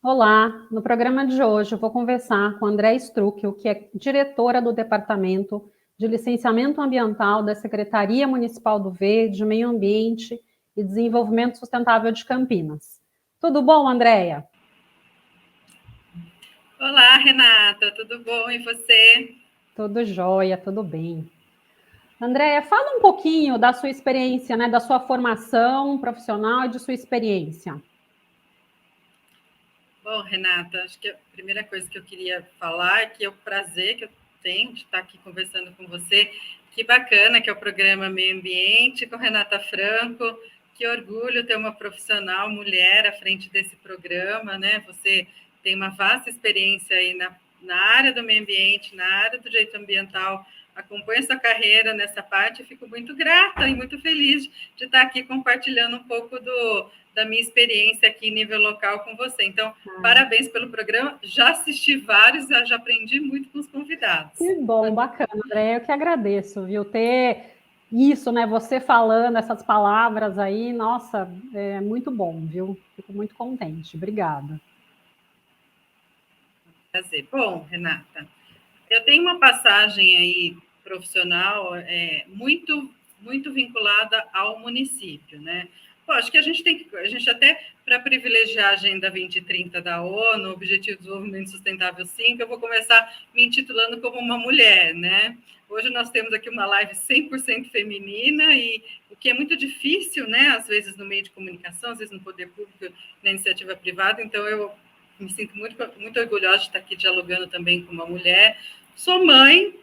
Olá, no programa de hoje eu vou conversar com a Andréa Struckel, que é diretora do Departamento de Licenciamento Ambiental da Secretaria Municipal do Verde, Meio Ambiente e Desenvolvimento Sustentável de Campinas. Tudo bom, Andréa? Olá, Renata, tudo bom? E você? Tudo jóia, tudo bem. Andréa, fala um pouquinho da sua experiência, né, da sua formação profissional e de sua experiência. Bom, Renata, acho que a primeira coisa que eu queria falar é que é o prazer que eu tenho de estar aqui conversando com você. Que bacana que é o programa Meio Ambiente com Renata Franco. Que orgulho ter uma profissional mulher à frente desse programa, né? Você tem uma vasta experiência aí na área do meio ambiente, na área do direito ambiental. Acompanho sua carreira nessa parte e fico muito grata e muito feliz de estar aqui compartilhando um pouco da minha experiência aqui em nível local com você. Então, parabéns pelo programa. Já assisti vários, já aprendi muito com os convidados. Que bom, bacana, Andréa. Eu que agradeço, viu? Ter isso, né? Você falando essas palavras aí, nossa, é muito bom, viu? Fico muito contente. Obrigada. Prazer. Bom, Renata, eu tenho uma passagem aí profissional muito vinculada ao município, né? Pô, acho que a gente até, para privilegiar a Agenda 2030 da ONU, Objetivo de Desenvolvimento Sustentável 5, eu vou começar me intitulando como uma mulher, né? Hoje nós temos aqui uma live 100% feminina e o que é muito difícil, né? Às vezes no meio de comunicação, às vezes no poder público, na iniciativa privada, então eu me sinto muito orgulhosa de estar aqui dialogando também com uma mulher. Sou mãe,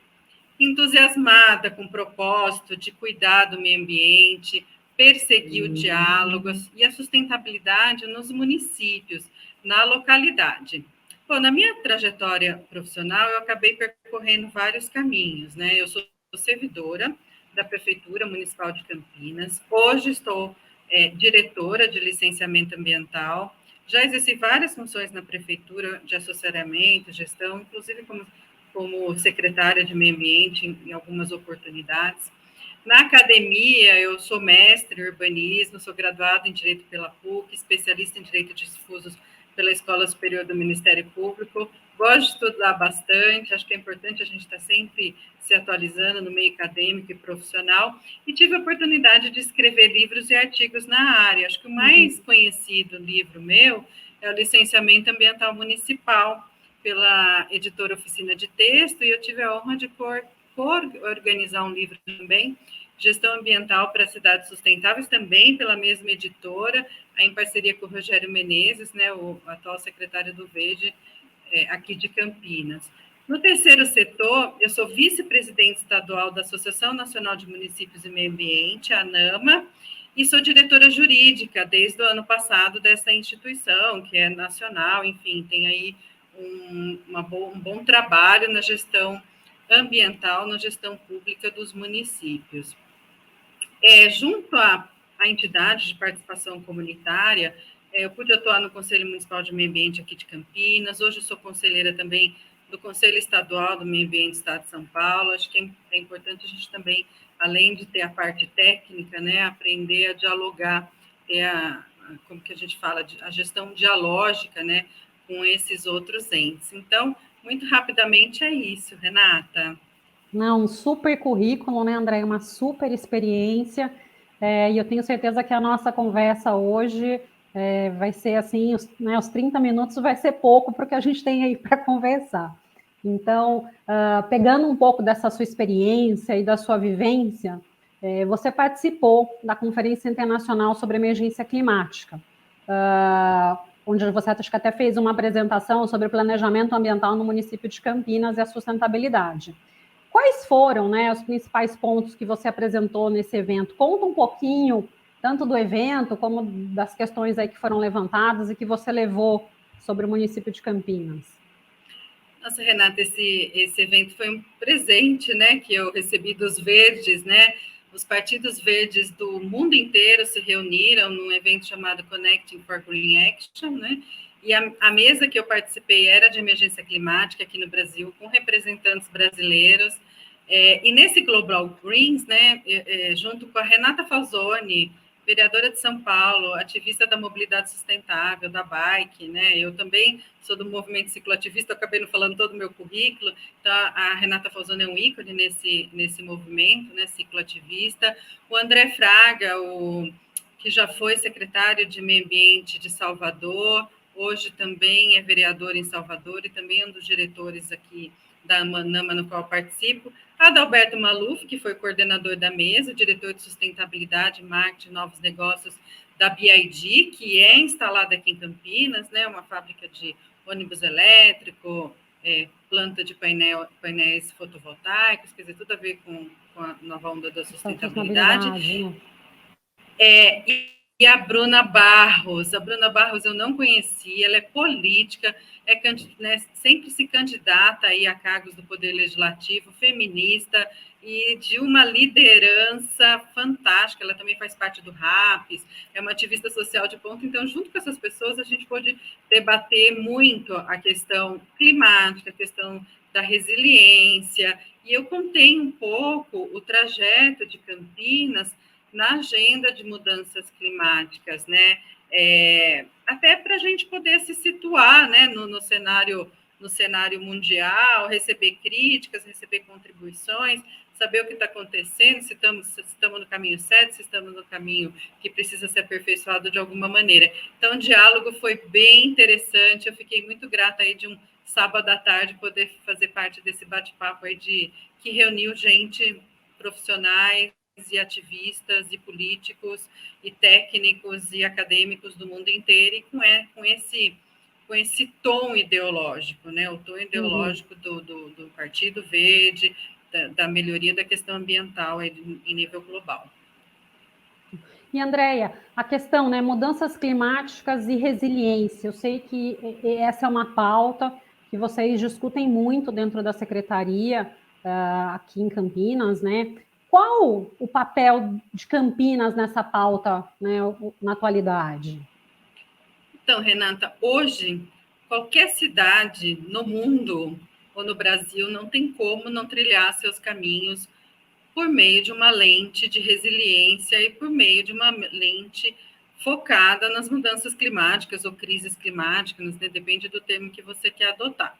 entusiasmada com o propósito de cuidar do meio ambiente, perseguir o diálogo e a sustentabilidade nos municípios, na localidade. Bom, na minha trajetória profissional, eu acabei percorrendo vários caminhos, né? Eu sou servidora da Prefeitura Municipal de Campinas, hoje estou diretora de licenciamento ambiental, já exerci várias funções na Prefeitura de assessoramento, gestão, inclusive como secretária de meio ambiente em algumas oportunidades. Na academia, eu sou mestre em urbanismo, sou graduada em Direito pela PUC, especialista em Direito Difusos pela Escola Superior do Ministério Público. Gosto de estudar bastante, acho que é importante a gente estar sempre se atualizando no meio acadêmico e profissional. E tive a oportunidade de escrever livros e artigos na área. Acho que o mais conhecido livro meu é o Licenciamento Ambiental Municipal, pela editora Oficina de Texto, e eu tive a honra de organizar um livro também, Gestão Ambiental para Cidades Sustentáveis, também pela mesma editora, em parceria com o Rogério Menezes, né, o atual secretário do Verde, aqui de Campinas. No terceiro setor, eu sou vice-presidente estadual da Associação Nacional de Municípios e Meio Ambiente, a ANAMA, e sou diretora jurídica desde o ano passado dessa instituição, que é nacional, enfim, tem aí um bom trabalho na gestão ambiental, na gestão pública dos municípios. Junto à entidade de participação comunitária, eu pude atuar no Conselho Municipal de Meio Ambiente aqui de Campinas, hoje eu sou conselheira também do Conselho Estadual do Meio Ambiente do Estado de São Paulo. Acho que é importante a gente também, além de ter a parte técnica, né, aprender a dialogar, ter como que a gente fala, a gestão dialógica, né, com esses outros entes. Então, muito rapidamente é isso, Renata. Não, um super currículo, né, André? Uma super experiência. E eu tenho certeza que a nossa conversa hoje vai ser assim, os 30 minutos vai ser pouco para o que a gente tem aí para conversar. Então, pegando um pouco dessa sua experiência e da sua vivência, você participou da Conferência Internacional sobre Emergência Climática, onde você acho que até fez uma apresentação sobre o planejamento ambiental no município de Campinas e a sustentabilidade. Quais foram, né, os principais pontos que você apresentou nesse evento? Conta um pouquinho, tanto do evento, como das questões aí que foram levantadas e que você levou sobre o município de Campinas. Nossa, Renata, esse evento foi um presente, né, que eu recebi dos verdes, né? Os partidos verdes do mundo inteiro se reuniram num evento chamado Connecting for Green Action, né? E a mesa que eu participei era de emergência climática aqui no Brasil, com representantes brasileiros. E nesse Global Greens, né, junto com a Renata Falzoni, vereadora de São Paulo, ativista da mobilidade sustentável, da bike, né? Eu também sou do movimento cicloativista, eu acabei não falando todo o meu currículo, então a Renata Falzoni é um ícone nesse movimento, né, cicloativista. O André Fraga, que já foi secretário de Meio Ambiente de Salvador, hoje também é vereador em Salvador e também é um dos diretores aqui da Manama, no qual eu participo. Adalberto Maluf, que foi coordenador da mesa, diretor de sustentabilidade, marketing e novos negócios da BID, que é instalada aqui em Campinas, né, uma fábrica de ônibus elétrico, planta de painéis fotovoltaicos, quer dizer, tudo a ver com a nova onda da sustentabilidade. Né? E a Bruna Barros eu não conhecia, ela é política, né, sempre se candidata aí a cargos do Poder Legislativo, feminista e de uma liderança fantástica. Ela também faz parte do RAPS, é uma ativista social de ponta. Então, junto com essas pessoas, a gente pôde debater muito a questão climática, a questão da resiliência, e eu contei um pouco o trajeto de Campinas na agenda de mudanças climáticas, né? Até para a gente poder se situar, né, no cenário mundial, receber críticas, receber contribuições, saber o que está acontecendo, se estamos no caminho certo, se estamos no caminho que precisa ser aperfeiçoado de alguma maneira. Então, o diálogo foi bem interessante, eu fiquei muito grata aí de um sábado à tarde poder fazer parte desse bate-papo aí que reuniu gente, profissionais, e ativistas, e políticos, e técnicos, e acadêmicos do mundo inteiro, e com esse tom ideológico, né? O tom ideológico do Partido Verde, da melhoria da questão ambiental em nível global. E, Andréia, a questão, né, mudanças climáticas e resiliência, eu sei que essa é uma pauta que vocês discutem muito dentro da secretaria, aqui em Campinas, né? Qual o papel de Campinas nessa pauta, né, na atualidade? Então, Renata, hoje, qualquer cidade no mundo ou no Brasil não tem como não trilhar seus caminhos por meio de uma lente de resiliência e por meio de uma lente focada nas mudanças climáticas ou crises climáticas, né? Depende do termo que você quer adotar.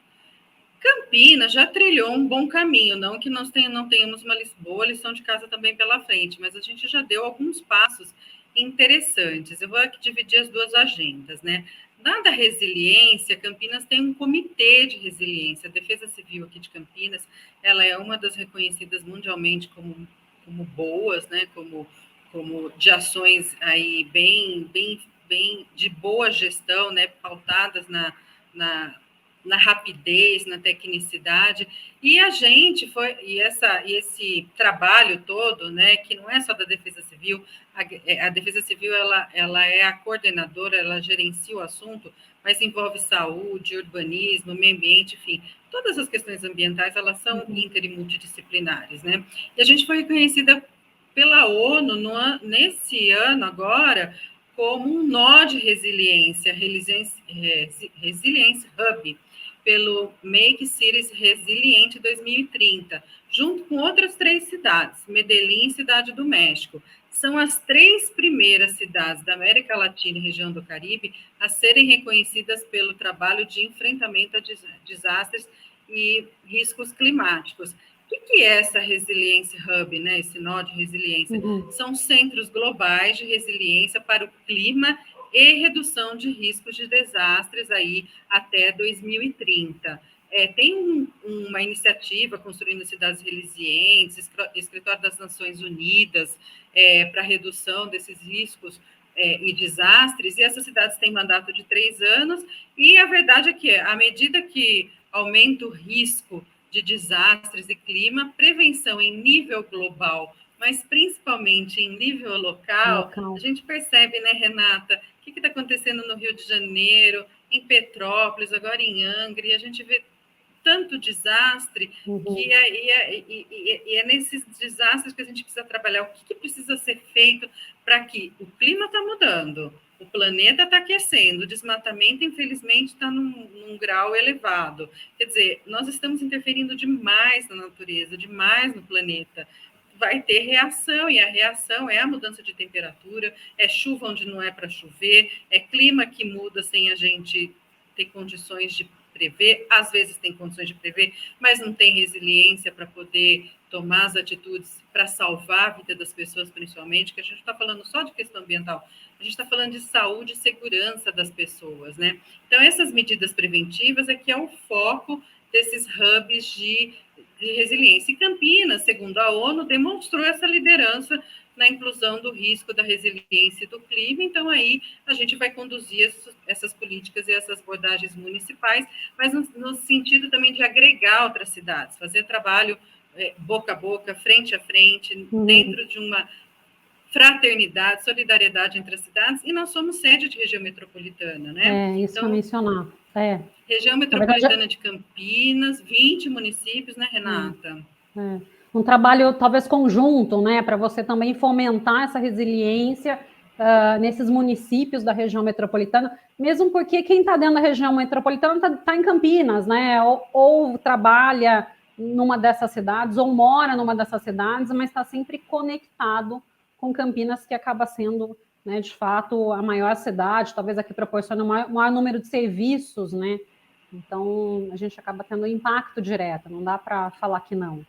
Campinas já trilhou um bom caminho, não que nós não tenhamos uma boa lição de casa também pela frente, mas a gente já deu alguns passos interessantes. Eu vou aqui dividir as duas agendas, né? Dada a resiliência, Campinas tem um comitê de resiliência. A Defesa Civil aqui de Campinas, ela é uma das reconhecidas mundialmente como boas, né? Como de ações aí bem de boa gestão, né? Pautadas na rapidez, na tecnicidade, e a gente foi, e esse trabalho todo, né, que não é só da Defesa Civil, a Defesa Civil, ela é a coordenadora, ela gerencia o assunto, mas envolve saúde, urbanismo, meio ambiente, enfim, todas as questões ambientais, elas são inter e multidisciplinares, né, e a gente foi reconhecida pela ONU nesse ano agora, como um nó de resiliência Hub, pelo Make Cities Resiliente 2030, junto com outras 3 cidades, Medellín e Cidade do México. São as 3 primeiras cidades da América Latina e região do Caribe a serem reconhecidas pelo trabalho de enfrentamento a desastres e riscos climáticos. O que é essa Resiliência Hub, né? Esse nó de resiliência? São centros globais de resiliência para o clima e redução de riscos de desastres aí até 2030. Tem uma iniciativa construindo cidades resilientes, Escritório das Nações Unidas, para redução desses riscos e desastres, e essas cidades têm mandato de 3 anos, e a verdade é que, à medida que aumenta o risco de desastres e clima, prevenção em nível global, mas principalmente em nível local, a gente percebe, né, Renata, o que está acontecendo no Rio de Janeiro, em Petrópolis, agora em Angra, e a gente vê tanto desastre, que é nesses desastres que a gente precisa trabalhar. O que precisa ser feito para que o clima está mudando, o planeta está aquecendo, o desmatamento, infelizmente, está num grau elevado. Quer dizer, nós estamos interferindo demais na natureza, demais no planeta. vai ter reação, e a reação é a mudança de temperatura, é chuva onde não é para chover, é clima que muda sem a gente ter condições de prever, às vezes tem condições de prever, mas não tem resiliência para poder tomar as atitudes para salvar a vida das pessoas, principalmente, que a gente está falando só de questão ambiental, a gente está falando de saúde e segurança das pessoas, né? Então, essas medidas preventivas é que é o foco desses hubs de resiliência. E Campinas, segundo a ONU, demonstrou essa liderança na inclusão do risco da resiliência e do clima. Então, aí a gente vai conduzir essas políticas e essas abordagens municipais, mas no sentido também de agregar outras cidades, fazer trabalho boca a boca, frente a frente, dentro de uma fraternidade, solidariedade entre as cidades, e nós somos sede de região metropolitana, né? Isso então, que eu mencionar. Região metropolitana de Campinas, 20 municípios, né, Renata? Um trabalho talvez conjunto, né, para você também fomentar essa resiliência nesses municípios da região metropolitana, mesmo porque quem está dentro da região metropolitana está em Campinas, né, ou trabalha numa dessas cidades, ou mora numa dessas cidades, mas está sempre conectado com Campinas, que acaba sendo, né, de fato, a maior cidade, talvez aqui proporciona o maior número de serviços, né, então a gente acaba tendo um impacto direto, não dá para falar que não.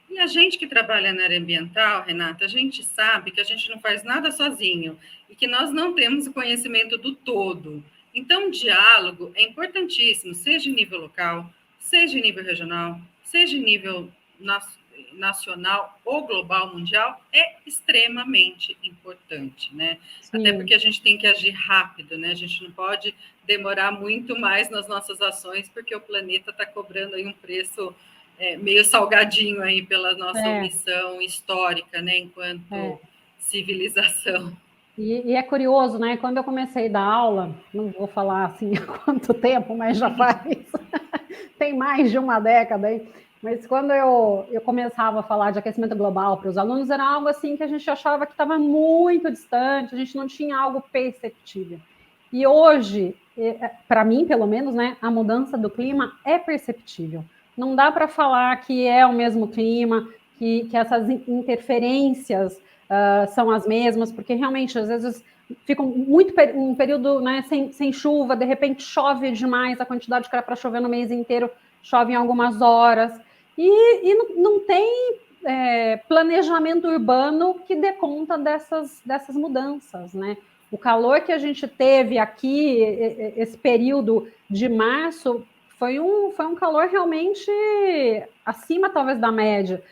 E a gente que trabalha na área ambiental, Renata, a gente sabe que a gente não faz nada sozinho e que nós não temos o conhecimento do todo. Então, o diálogo é importantíssimo, seja em nível local, seja em nível regional, seja em nível nacional ou global, mundial, é extremamente importante, né? Sim. Até porque a gente tem que agir rápido, né? A gente não pode demorar muito mais nas nossas ações, porque o planeta está cobrando aí um preço meio salgadinho aí pela nossa omissão histórica, né, enquanto civilização. E é curioso, né, quando eu comecei a dar aula, não vou falar assim há quanto tempo, mas já faz, tem mais de uma década aí, mas quando eu começava a falar de aquecimento global para os alunos, era algo assim que a gente achava que estava muito distante, a gente não tinha algo perceptível. E hoje, para mim, pelo menos, né, a mudança do clima é perceptível. Não dá para falar que é o mesmo clima, que essas interferências são as mesmas, porque realmente, às vezes, fica um período, né, sem chuva, de repente chove demais, a quantidade que era para chover no mês inteiro chove em algumas horas, e não tem planejamento urbano que dê conta dessas mudanças, né? O calor que a gente teve aqui, esse período de março, foi um calor realmente acima, talvez, da média.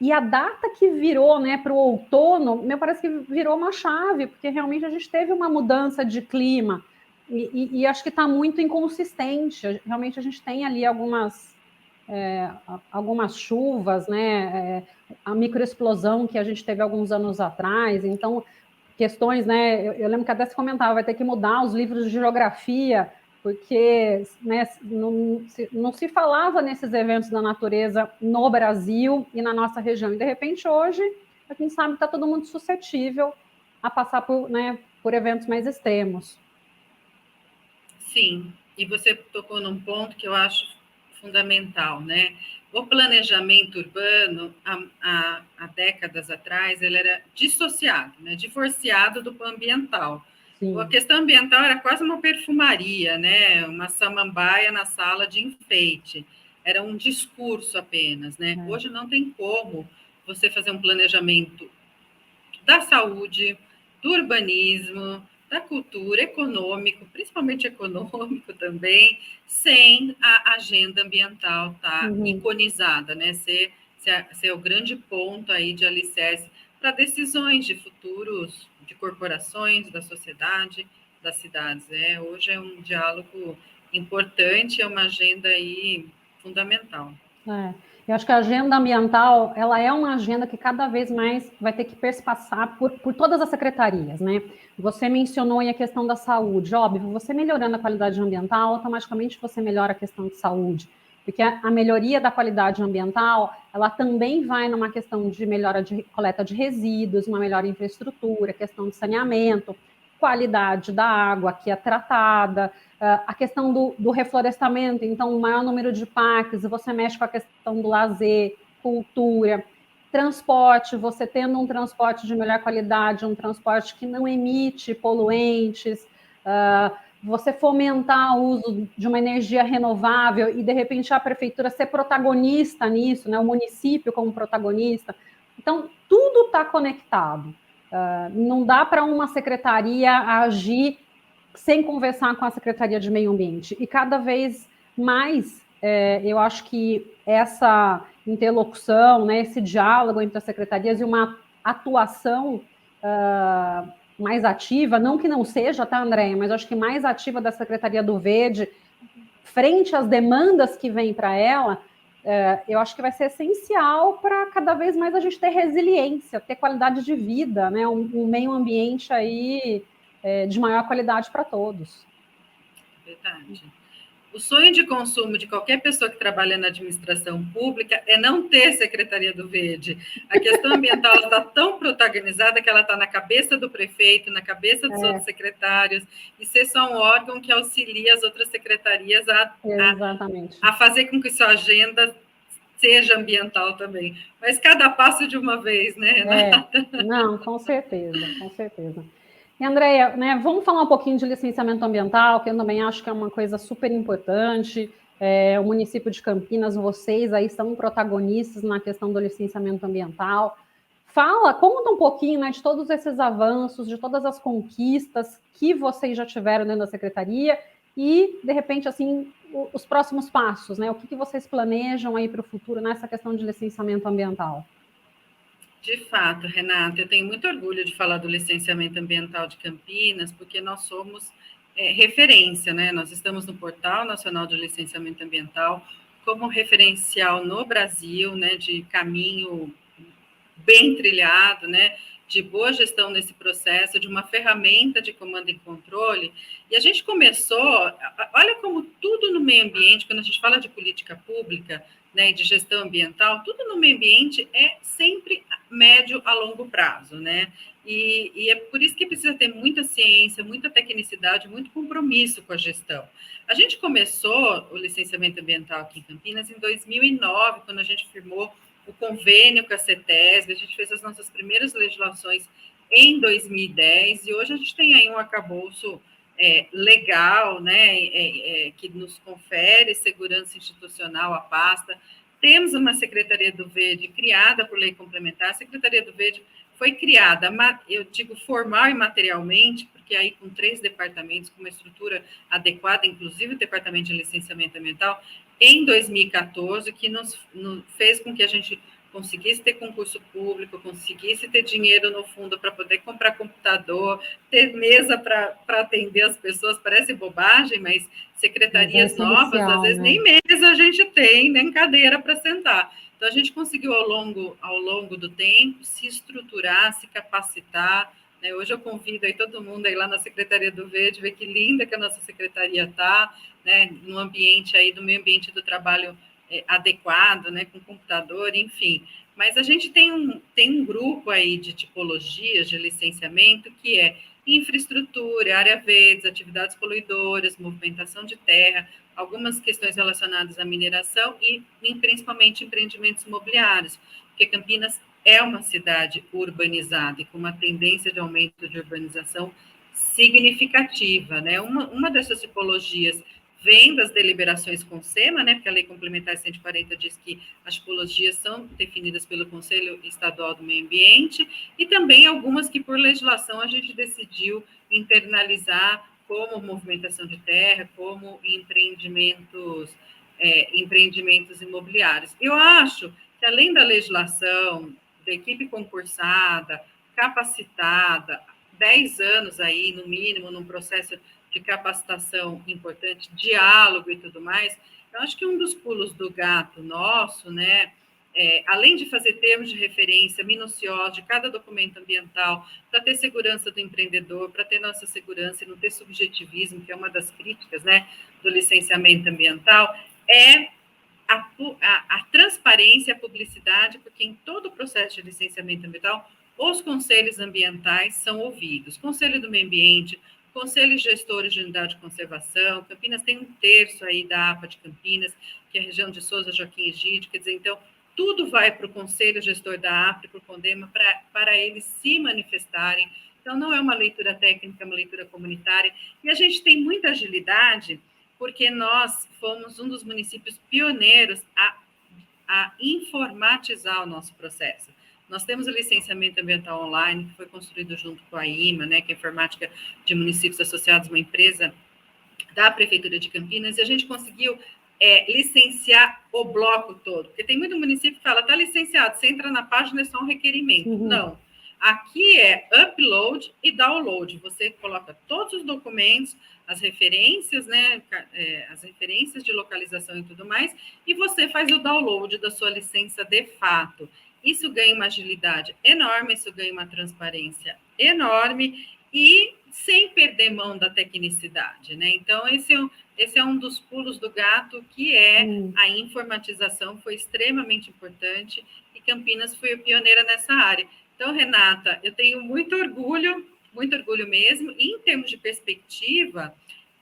E a data que virou, né, para o outono, me parece que virou uma chave, porque realmente a gente teve uma mudança de clima. E acho que está muito inconsistente. Realmente a gente tem ali algumas chuvas, né? A microexplosão que a gente teve alguns anos atrás. Então, questões, né? Eu lembro que até se comentava, vai ter que mudar os livros de geografia, porque, né, não se falava nesses eventos da natureza no Brasil e na nossa região. E, de repente, hoje, a gente sabe que está todo mundo suscetível a passar por eventos mais extremos. Sim, e você tocou num ponto que eu acho fundamental, né? O planejamento urbano, há décadas atrás, ele era dissociado, né? Divorciado do ambiental. Sim. A questão ambiental era quase uma perfumaria, né? Uma samambaia na sala de enfeite. Era um discurso apenas, né? Hoje não tem como você fazer um planejamento da saúde, do urbanismo, da cultura, econômico, principalmente econômico também, sem a agenda ambiental estar iconizada, né? Ser o grande ponto aí de alicerce para decisões de futuros de corporações, da sociedade, das cidades. Hoje é um diálogo importante, é uma agenda aí fundamental. Eu acho que a agenda ambiental, ela é uma agenda que cada vez mais vai ter que perspassar por todas as secretarias, né? Você mencionou aí a questão da saúde. Óbvio, você melhorando a qualidade ambiental, automaticamente você melhora a questão de saúde. Porque a melhoria da qualidade ambiental, ela também vai numa questão de melhora de coleta de resíduos, uma melhor infraestrutura, questão de saneamento, qualidade da água que é tratada, a questão do reflorestamento, então, o maior número de parques, você mexe com a questão do lazer, cultura. transporte, você tendo um transporte de melhor qualidade, um transporte que não emite poluentes, você fomentar o uso de uma energia renovável e, de repente, a prefeitura ser protagonista nisso, né? O município como protagonista. Então, tudo está conectado. Não dá para uma secretaria agir sem conversar com a Secretaria de Meio Ambiente. E cada vez mais, eu acho que essa interlocução, né, esse diálogo entre as secretarias e uma atuação mais ativa, não que não seja, tá, Andréia, mas acho que mais ativa da Secretaria do Verde, frente às demandas que vêm para ela, eu acho que vai ser essencial para cada vez mais a gente ter resiliência, ter qualidade de vida, né, um meio ambiente aí de maior qualidade para todos. Verdade. O sonho de consumo de qualquer pessoa que trabalha na administração pública é não ter Secretaria do Verde. A questão ambiental está tão protagonizada que ela está na cabeça do prefeito, na cabeça dos outros secretários, e ser só um órgão que auxilia as outras secretarias a fazer com que sua agenda seja ambiental também. Mas cada passo de uma vez, né, Renata? Não, com certeza, com certeza. E, Andréia, né, vamos falar um pouquinho de licenciamento ambiental, que eu também acho que é uma coisa super importante. O município de Campinas, vocês aí são protagonistas na questão do licenciamento ambiental. Conta um pouquinho, né, de todos esses avanços, de todas as conquistas que vocês já tiveram dentro da secretaria e, de repente, assim, os próximos passos, né? O que vocês planejam aí para o futuro nessa questão de licenciamento ambiental? De fato, Renata, eu tenho muito orgulho de falar do licenciamento ambiental de Campinas, porque nós somos referência, né? Nós estamos no Portal Nacional de Licenciamento Ambiental como referencial no Brasil, né, de caminho bem trilhado, né, de boa gestão nesse processo, de uma ferramenta de comando e controle. E a gente começou, olha como tudo no meio ambiente, quando a gente fala de política pública, né, e de gestão ambiental, tudo no meio ambiente é sempre médio a longo prazo, né? E é por isso que precisa ter muita ciência, muita tecnicidade, muito compromisso com a gestão. A gente começou o licenciamento ambiental aqui em Campinas em 2009, quando a gente firmou o convênio com a CETESB, a gente fez as nossas primeiras legislações em 2010, e hoje a gente tem aí um arcabouço legal, né, que nos confere segurança institucional à pasta. Temos uma Secretaria do Verde criada por lei complementar. A Secretaria do Verde foi criada, eu digo formal e materialmente, porque aí com 3 departamentos, com uma estrutura adequada, inclusive o Departamento de Licenciamento Ambiental, em 2014, que nos fez com que a gente conseguisse ter concurso público, conseguisse ter dinheiro no fundo para poder comprar computador, ter mesa para atender as pessoas. Parece bobagem, mas secretarias novas, às vezes, né? Nem mesa a gente tem, nem cadeira para sentar. Então, a gente conseguiu, ao longo do tempo, se estruturar, se capacitar. Né? Hoje eu convido aí todo mundo a ir lá na Secretaria do Verde, ver que linda que a nossa secretaria está, né? No ambiente aí, do meio ambiente do trabalho adequado, né, com computador, enfim. Mas a gente tem um grupo aí de tipologias de licenciamento que é infraestrutura, área verde, atividades poluidoras, movimentação de terra, algumas questões relacionadas à mineração e principalmente empreendimentos imobiliários, porque Campinas é uma cidade urbanizada e com uma tendência de aumento de urbanização significativa, né? Uma dessas tipologias vem das deliberações com SEMA, né, porque a Lei Complementar 140 diz que as tipologias são definidas pelo Conselho Estadual do Meio Ambiente, e também algumas que, por legislação, a gente decidiu internalizar, como movimentação de terra, como empreendimentos imobiliários. Eu acho que, além da legislação, da equipe concursada, capacitada, 10 anos aí, no mínimo, num processo de capacitação importante, diálogo e tudo mais, eu acho que um dos pulos do gato nosso, né, além de fazer termos de referência minuciosos de cada documento ambiental, para ter segurança do empreendedor, para ter nossa segurança e não ter subjetivismo, que é uma das críticas, né, do licenciamento ambiental, é a transparência, a publicidade, porque em todo o processo de licenciamento ambiental, os conselhos ambientais são ouvidos. Conselho do Meio Ambiente, conselhos gestores de unidade de conservação. Campinas tem 1/3 aí da APA de Campinas, que é a região de Souza, Joaquim Egídio, quer dizer, então, tudo vai para o Conselho Gestor da APRE, para o CONDEMA, para eles se manifestarem. Então, não é uma leitura técnica, é uma leitura comunitária. E a gente tem muita agilidade, porque nós fomos um dos municípios pioneiros a informatizar o nosso processo. Nós temos o licenciamento ambiental online, que foi construído junto com a IMA, né, que é a Informática de Municípios Associados, uma empresa da Prefeitura de Campinas, e a gente conseguiu licenciar o bloco todo. Porque tem muito município que fala, está licenciado, você entra na página, é só um requerimento. Uhum. Não. Aqui é upload e download. Você coloca todos os documentos, as referências, né, as referências de localização e tudo mais, e você faz o download da sua licença de fato. Isso ganha uma agilidade enorme, isso ganha uma transparência enorme e sem perder mão da tecnicidade, né? Então, esse é um dos pulos do gato, que é a informatização, foi extremamente importante, e Campinas foi a pioneira nessa área. Então, Renata, eu tenho muito orgulho mesmo, e em termos de perspectiva,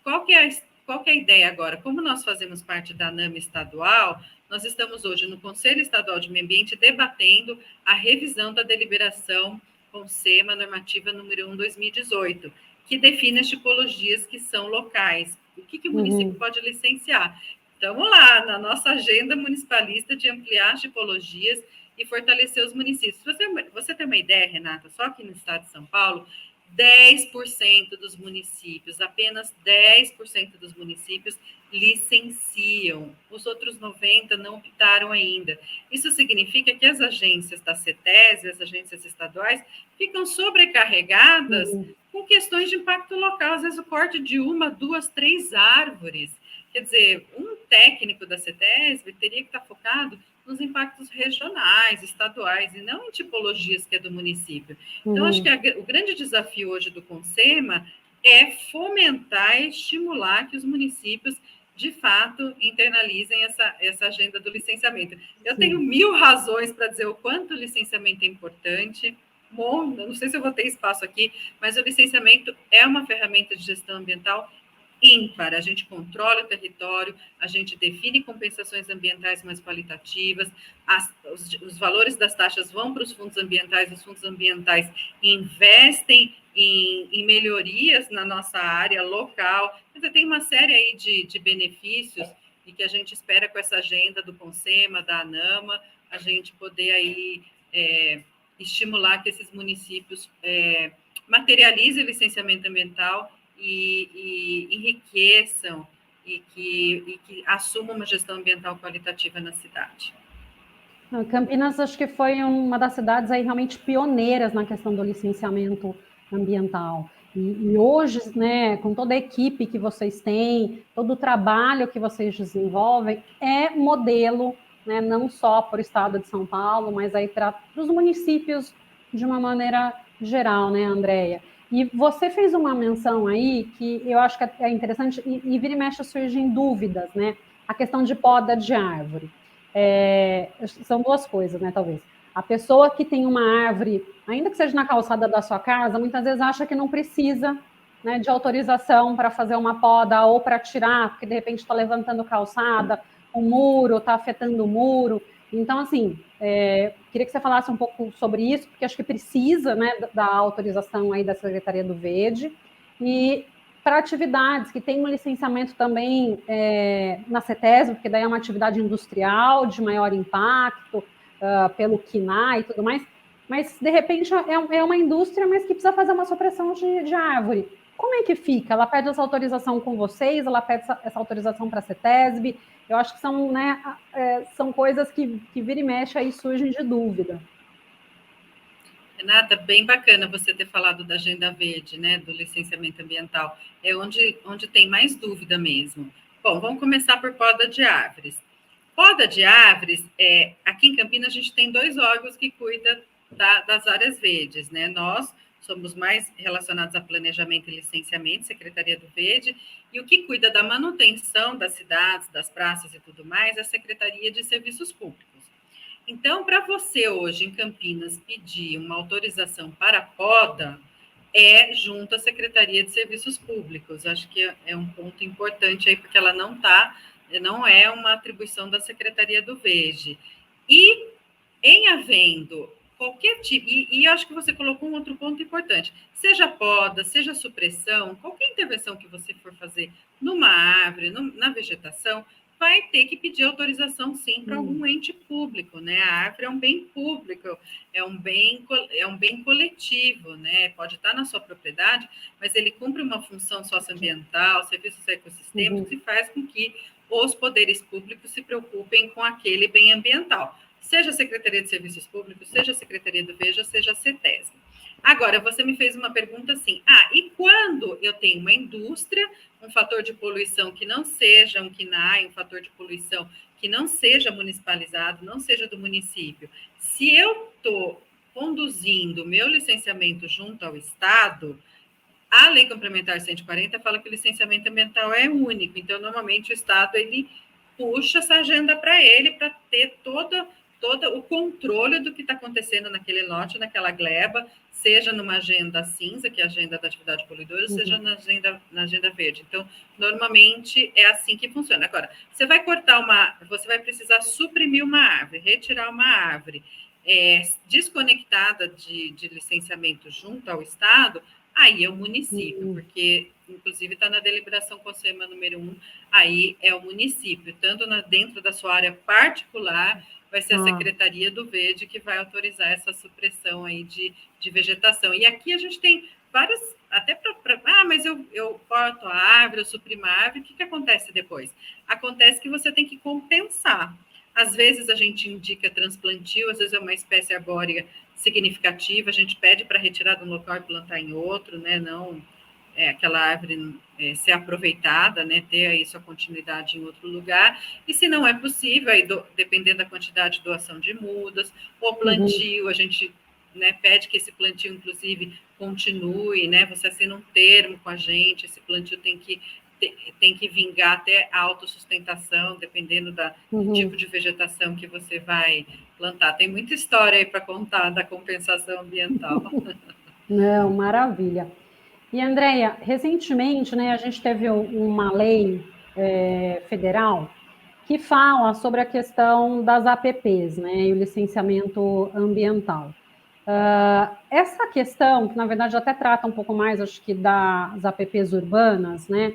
qual que é a ideia agora? Como nós fazemos parte da ANAMA estadual, nós estamos hoje no Conselho Estadual de Meio Ambiente debatendo a revisão da deliberação CONSEMA normativa número 1/2018, que define as tipologias que são locais. O que o município pode licenciar? Estamos lá na nossa agenda municipalista de ampliar as tipologias e fortalecer os municípios. Você tem uma ideia, Renata? Só aqui no estado de São Paulo, 10% dos municípios, apenas 10% dos municípios licenciam. Os outros 90% não optaram ainda. Isso significa que as agências da CETESB, as agências estaduais, ficam sobrecarregadas com questões de impacto local. Às vezes o corte de 1, 2, 3 árvores. Quer dizer, um técnico da CETESB teria que estar focado nos impactos regionais, estaduais, e não em tipologias que é do município. Então, acho que o grande desafio hoje do CONSEMA é fomentar e estimular que os municípios, de fato, internalizem essa agenda do licenciamento. Eu tenho 1000 razões para dizer o quanto o licenciamento é importante. Bom, não sei se eu vou ter espaço aqui, mas o licenciamento é uma ferramenta de gestão ambiental ímpar. A gente controla o território, a gente define compensações ambientais mais qualitativas, os valores das taxas vão para os fundos ambientais investem em melhorias na nossa área local. Então, tem uma série aí de benefícios, e que a gente espera, com essa agenda do CONSEMA, da ANAMA, a gente poder aí estimular que esses municípios materializem o licenciamento ambiental e enriqueçam e que assumam uma gestão ambiental qualitativa na cidade. Campinas, acho que foi uma das cidades aí realmente pioneiras na questão do licenciamento ambiental. E hoje, né, com toda a equipe que vocês têm, todo o trabalho que vocês desenvolvem, é modelo, né, não só para o estado de São Paulo, mas aí para os municípios de uma maneira geral, né, Andréia? E você fez uma menção aí que eu acho que é interessante, e vira e mexe surgem dúvidas, né? A questão de poda de árvore. São duas coisas, né, talvez. A pessoa que tem uma árvore, ainda que seja na calçada da sua casa, muitas vezes acha que não precisa, né, de autorização para fazer uma poda ou para tirar, porque de repente está levantando calçada, o muro, está afetando o muro. Então, assim, queria que você falasse um pouco sobre isso, porque acho que precisa, né, da autorização aí da Secretaria do Verde, e para atividades que têm um licenciamento também na CETESB, porque daí é uma atividade industrial de maior impacto, pelo CNA e tudo mais, mas de repente é uma indústria, mas que precisa fazer uma supressão de árvore. Como é que fica? Ela pede essa autorização com vocês, ela pede essa autorização para a CETESB? Eu acho que são, né, são coisas que vira e mexe aí surgem de dúvida. Renata, bem bacana você ter falado da Agenda Verde, né, do licenciamento ambiental. É onde tem mais dúvida mesmo. Bom, vamos começar por poda de árvores. Poda de árvores, aqui em Campinas a gente tem 2 órgãos que cuidam das áreas verdes, né? Nós somos mais relacionados a planejamento e licenciamento, Secretaria do Verde, e o que cuida da manutenção das cidades, das praças e tudo mais, é a Secretaria de Serviços Públicos. Então, para você hoje em Campinas pedir uma autorização para poda, junto à Secretaria de Serviços Públicos. Acho que é um ponto importante aí, porque ela não é uma atribuição da Secretaria do Verde. E em havendo qualquer tipo, e eu acho que você colocou um outro ponto importante, seja poda, seja supressão, qualquer intervenção que você for fazer numa árvore, na vegetação, vai ter que pedir autorização, sim, para algum ente público, né? A árvore é um bem público, é um bem coletivo, né? Pode estar na sua propriedade, mas ele cumpre uma função socioambiental, serviços ecossistêmicos, e faz com que os poderes públicos se preocupem com aquele bem ambiental, seja a Secretaria de Serviços Públicos, seja a Secretaria do Veja, seja a CETESB. Agora, você me fez uma pergunta assim, e quando eu tenho uma indústria, um fator de poluição que não seja um KNAI, um fator de poluição que não seja municipalizado, não seja do município, se eu estou conduzindo meu licenciamento junto ao Estado, a Lei Complementar 140 fala que o licenciamento ambiental é único, então, normalmente, o Estado ele puxa essa agenda para ele, para ter todo o controle do que está acontecendo naquele lote, naquela gleba, seja numa agenda cinza, que é a agenda da atividade poluidora, seja na agenda verde. Então, normalmente, é assim que funciona. Agora, você vai precisar suprimir uma árvore, retirar uma árvore desconectada de licenciamento junto ao Estado, aí é o município, porque, inclusive, está na deliberação CONSEMA número 1, aí é o município, tanto dentro da sua área particular, vai ser a Secretaria do Verde que vai autorizar essa supressão aí de vegetação. E aqui a gente tem várias, até mas eu corto a árvore, eu suprimo a árvore, o que acontece depois? Acontece que você tem que compensar. Às vezes a gente indica transplantio, às vezes é uma espécie arbórea significativa, a gente pede para retirar de um local e plantar em outro, né? Não aquela árvore ser aproveitada, né? Ter aí sua continuidade em outro lugar. E se não é possível, aí dependendo da quantidade de doação de mudas, ou plantio, a gente pede que esse plantio, inclusive, continue, né? Você assina um termo com a gente, esse plantio tem que vingar até a autossustentação, dependendo do tipo de vegetação que você vai plantar. Tem muita história aí para contar da compensação ambiental. Não, maravilha. E, Andréia, recentemente, né, a gente teve uma lei federal que fala sobre a questão das APPs, né, e o licenciamento ambiental. Essa questão, que na verdade até trata um pouco mais, acho que das APPs urbanas, né,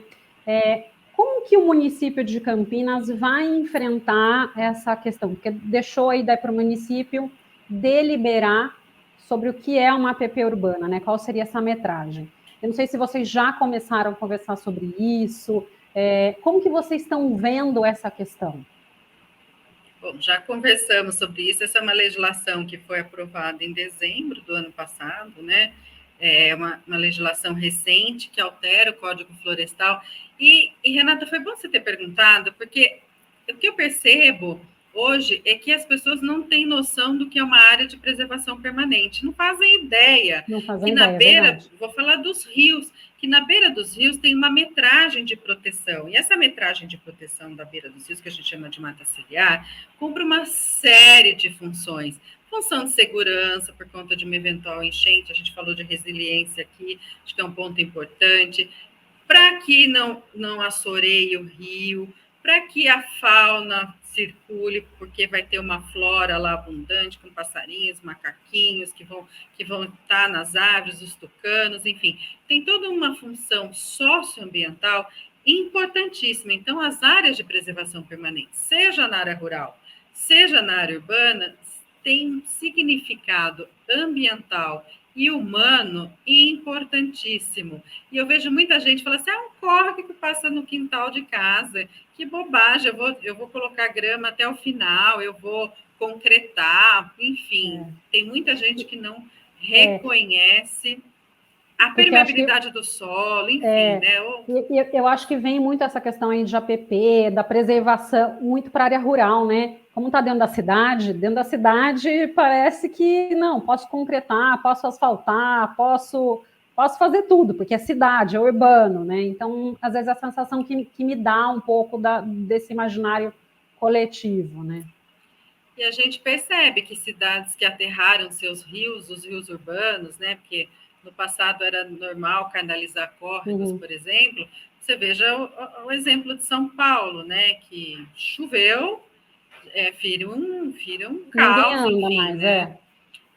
como que o município de Campinas vai enfrentar essa questão? Porque deixou a ideia para o município deliberar sobre o que é uma APP urbana, né? Qual seria essa metragem? Eu não sei se vocês já começaram a conversar sobre isso. Como que vocês estão vendo essa questão? Bom, já conversamos sobre isso. Essa é uma legislação que foi aprovada em dezembro do ano passado, né? É uma legislação recente que altera o Código Florestal. E, Renata, foi bom você ter perguntado, porque o que eu percebo hoje é que as pessoas não têm noção do que é uma área de preservação permanente, não fazem ideia. Não fazem que ideia, na beira, verdade. vou falar dos rios, que na beira dos rios tem uma metragem de proteção. E essa metragem de proteção da beira dos rios, que a gente chama de mata ciliar, cumpre uma série de funções. Função de segurança por conta de uma eventual enchente, a gente falou de resiliência aqui, acho que é um ponto importante, para que não assoreie o rio, para que a fauna circule, porque vai ter uma flora lá abundante, com passarinhos, macaquinhos, que vão estar nas árvores, os tucanos, enfim. Tem toda uma função socioambiental importantíssima. Então, as áreas de preservação permanente, seja na área rural, seja na área urbana, tem um significado ambiental e humano importantíssimo. E eu vejo muita gente falar assim, um córrego que passa no quintal de casa, que bobagem, eu vou colocar grama até o final, eu vou concretar, enfim. Tem muita gente que não reconhece a permeabilidade do solo, enfim, né? Eu acho que vem muito essa questão aí de APP, da preservação, muito para a área rural, né? Como está dentro da cidade parece que não, posso concretar, posso asfaltar, posso fazer tudo, porque é cidade, é urbano, né? Então, às vezes, a sensação que me dá um pouco desse imaginário coletivo, né? E a gente percebe que cidades que aterraram seus rios, os rios urbanos, né? Porque no passado era normal canalizar córregos, por exemplo. Você veja o exemplo de São Paulo, né? Que choveu vira um Ninguém caos, anda enfim, mais, né?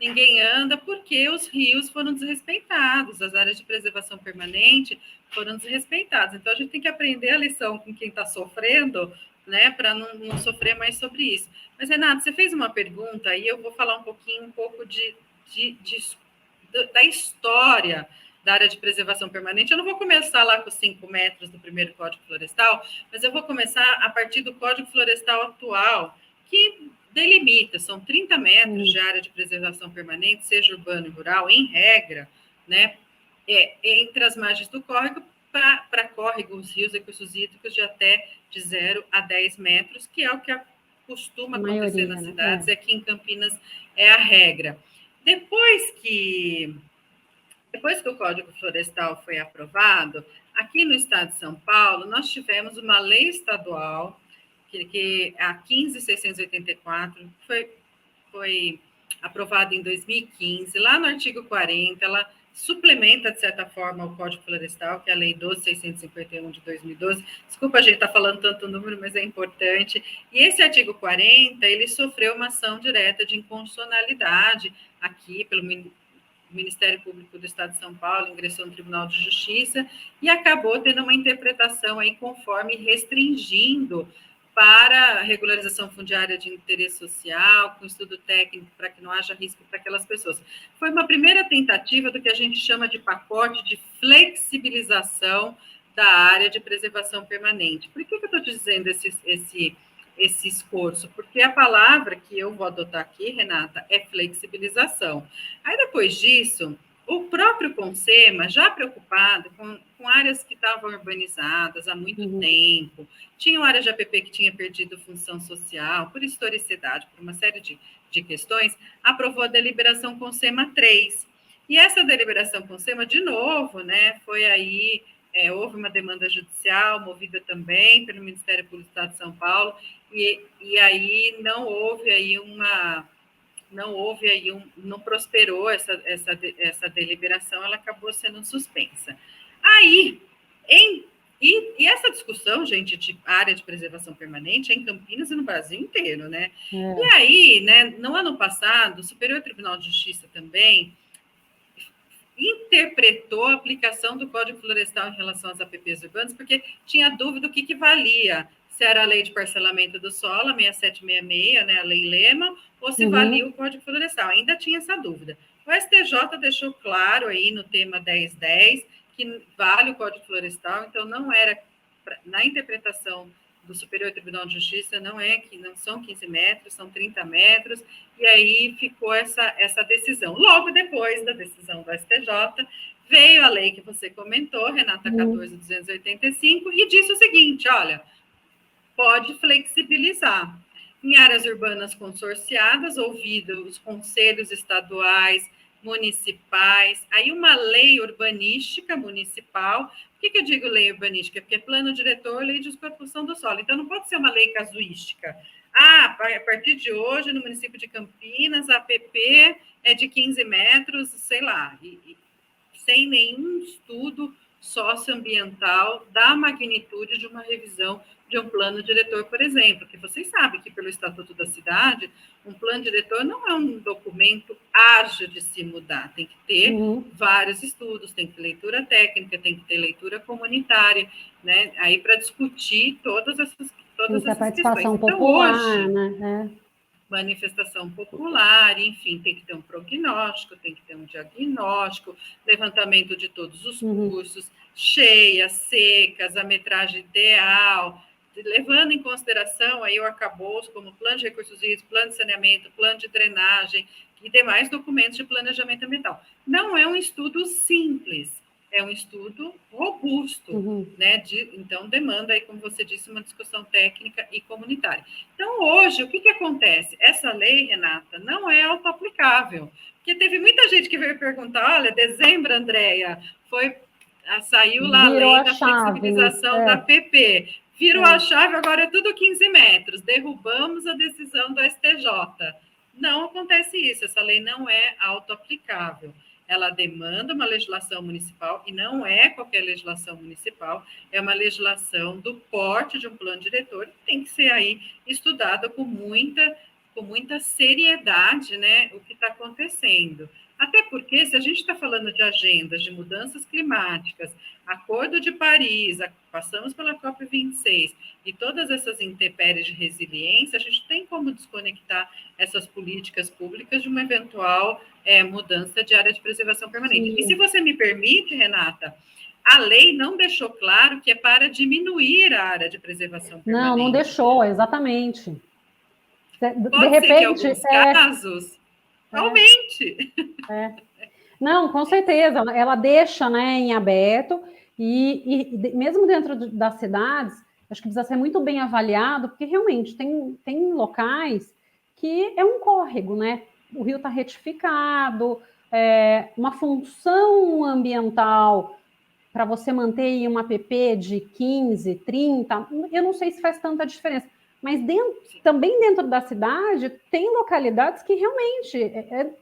Ninguém anda porque os rios foram desrespeitados, as áreas de preservação permanente foram desrespeitadas. Então, a gente tem que aprender a lição com quem está sofrendo, né, para não sofrer mais sobre isso. Mas, Renato, você fez uma pergunta e eu vou falar um pouco da história da área de preservação permanente. Eu não vou começar lá com os 5 metros do primeiro Código Florestal, mas eu vou começar a partir do Código Florestal atual, que delimita, são 30 metros de área de preservação permanente, seja urbano e rural, em regra, né, entre as margens do córrego, para córregos, rios e cursos hídricos de até de 0 a 10 metros, que é o que costuma acontecer nas cidades, e aqui em Campinas é a regra. Depois que o Código Florestal foi aprovado, aqui no estado de São Paulo, nós tivemos uma lei estadual, que a 15.684 foi aprovada em 2015, lá no artigo 40, ela suplementa, de certa forma, o Código Florestal, que é a Lei 12.651 de 2012. Desculpa a gente estar falando tanto número, mas é importante. E esse artigo 40, ele sofreu uma ação direta de inconstitucionalidade aqui pelo Ministério Público do Estado de São Paulo, ingressou no Tribunal de Justiça e acabou tendo uma interpretação aí conforme restringindo para regularização fundiária de interesse social, com estudo técnico para que não haja risco para aquelas pessoas. Foi uma primeira tentativa do que a gente chama de pacote de flexibilização da área de preservação permanente. Por que eu estou dizendo esse esforço? Porque a palavra que eu vou adotar aqui, Renata, é flexibilização. Aí, depois disso, o próprio Consema, já preocupado com áreas que estavam urbanizadas há muito tempo, tinham áreas de APP que tinha perdido função social, por historicidade, por uma série de questões, aprovou a deliberação Consema 3. E essa deliberação Consema, de novo, né, foi aí, houve uma demanda judicial, movida também pelo Ministério Público do Estado de São Paulo, e aí não houve aí não prosperou essa deliberação, ela acabou sendo suspensa. Aí, e essa discussão, gente, de área de preservação permanente é em Campinas e no Brasil inteiro, né? E aí, né, no ano passado, o Superior Tribunal de Justiça também interpretou a aplicação do Código Florestal em relação às APPs urbanas, porque tinha dúvida do que valia, se era a lei de parcelamento do solo, a 6766, né, a lei Lema, ou se valia o Código Florestal. Ainda tinha essa dúvida. O STJ deixou claro aí no tema 1010 que vale o Código Florestal, então não era, na interpretação do Superior Tribunal de Justiça, não são 15 metros, são 30 metros, e aí ficou essa decisão. Logo depois da decisão do STJ, veio a lei que você comentou, Renata 14.285, e disse o seguinte, olha, pode flexibilizar. Em áreas urbanas consorciadas, ouvido os conselhos estaduais, municipais, aí uma lei urbanística municipal. Por que eu digo lei urbanística? Porque é plano diretor, lei de exploração do solo. Então, não pode ser uma lei casuística. A partir de hoje, no município de Campinas, a APP é de 15 metros, sei lá, sem nenhum estudo socioambiental da magnitude de uma revisão de um plano diretor, por exemplo, que vocês sabem que pelo Estatuto da Cidade, um plano diretor não é um documento ágil de se mudar, tem que ter vários estudos, tem que ter leitura técnica, tem que ter leitura comunitária, né, aí para discutir todas essas participação questões. popular, então, hoje, né? manifestação popular, enfim, tem que ter um prognóstico, tem que ter um diagnóstico, levantamento de todos os cursos, cheias, secas, a metragem ideal, levando em consideração aí o arcabouço como plano de recursos hídricos, plano de saneamento, plano de drenagem e demais documentos de planejamento ambiental. Não é um estudo simples, é um estudo robusto, né? Então, demanda aí, como você disse, uma discussão técnica e comunitária. Então, hoje, o que acontece? Essa lei, Renata, não é autoaplicável, porque teve muita gente que veio perguntar, olha, dezembro, Andréia, saiu lá a lei da flexibilização da PP, virou a chave, agora é tudo 15 metros, derrubamos a decisão do STJ. Não acontece isso, essa lei não é autoaplicável. ela demanda uma legislação municipal, e não é qualquer legislação municipal, é uma legislação do porte de um plano diretor, que tem que ser aí estudada com muita seriedade, né, o que está acontecendo. Até porque, se a gente está falando de agendas de mudanças climáticas, Acordo de Paris, passamos pela COP26 e todas essas intempéries de resiliência, a gente tem como desconectar essas políticas públicas de uma eventual mudança de área de preservação permanente. Sim. E se você me permite, Renata, a lei não deixou claro que é para diminuir a área de preservação permanente. Não deixou, exatamente. Pode repente, ser que em alguns casos aumente. Não, com certeza, ela deixa, né, em aberto, e mesmo dentro das cidades, acho que precisa ser muito bem avaliado, porque realmente tem locais que é um córrego, né? O rio está retificado, uma função ambiental para você manter uma APP de 15, 30, eu não sei se faz tanta diferença. Mas também dentro da cidade, tem localidades que realmente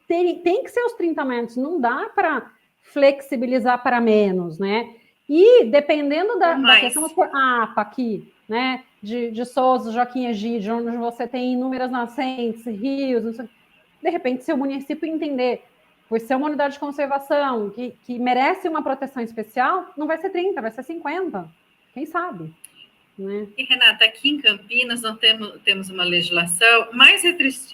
tem que ser os 30 metros, não dá para flexibilizar para menos, né? E dependendo da questão, a APA aqui, né, de Souza, Joaquim Egídio, onde você tem inúmeras nascentes, rios, de repente, se o município entender, por ser uma unidade de conservação que merece uma proteção especial, não vai ser 30, vai ser 50, quem sabe? Né? E, Renata, aqui em Campinas nós temos uma legislação mais